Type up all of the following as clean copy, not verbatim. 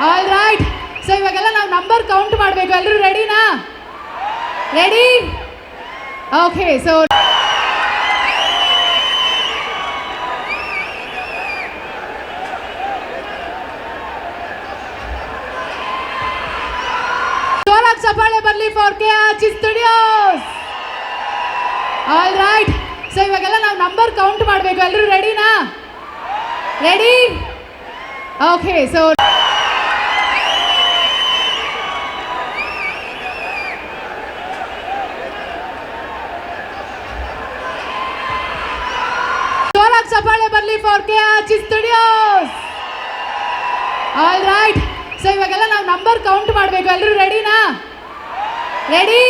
All right. So ಇವಾಗೆಲ್ಲ ನಾವು number count ಮಾಡಬೇಕು. ಎಲ್ಲರೂ ರೆಡಿನಾ? ರೆಡಿ? ಓಕೆ. ಸೊ ಜೋರಾಗಿ ಚಪ್ಪಾಳೆ ಬರಲಿ for KRG studios. All right. So ಇವಾಗೆಲ್ಲ ನಾವು ನಂಬರ್ ಕೌಂಟ್ ಮಾಡಬೇಕು. ಎಲ್ಲರೂ ರೆಡಿನಾ? ರೆಡಿ? ಓಕೆ. ಸೊ ಜೋರಾಗಿ ಚಪ್ಪಾಳೆ ಬರಲಿ for KRG studios. All right. So ಇವಾಗೆಲ್ಲ ನಾವು ನಂಬರ್ ಕೌಂಟ್ ಮಾಡಬೇಕು. ಎಲ್ಲರೂ ರೆಡಿನಾ? ರೆಡಿ?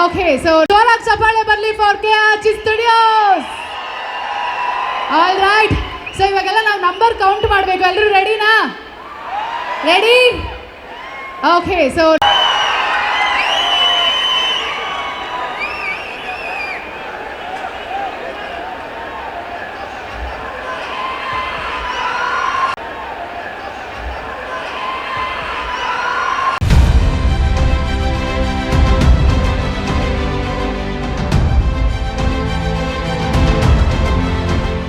ಓಕೆ. ಸೊ ಜೋರಾಗಿ ಚಪ್ಪಾಳೆ ಬರಲಿ for KRG studios. All right. So ಇವಾಗೆಲ್ಲ ನಾವು ನಂಬರ್ ಕೌಂಟ್ ಮಾಡಬೇಕು. ಎಲ್ಲರೂ ರೆಡಿನಾ? ರೆಡಿ? ಓಕೆ. ಸೊ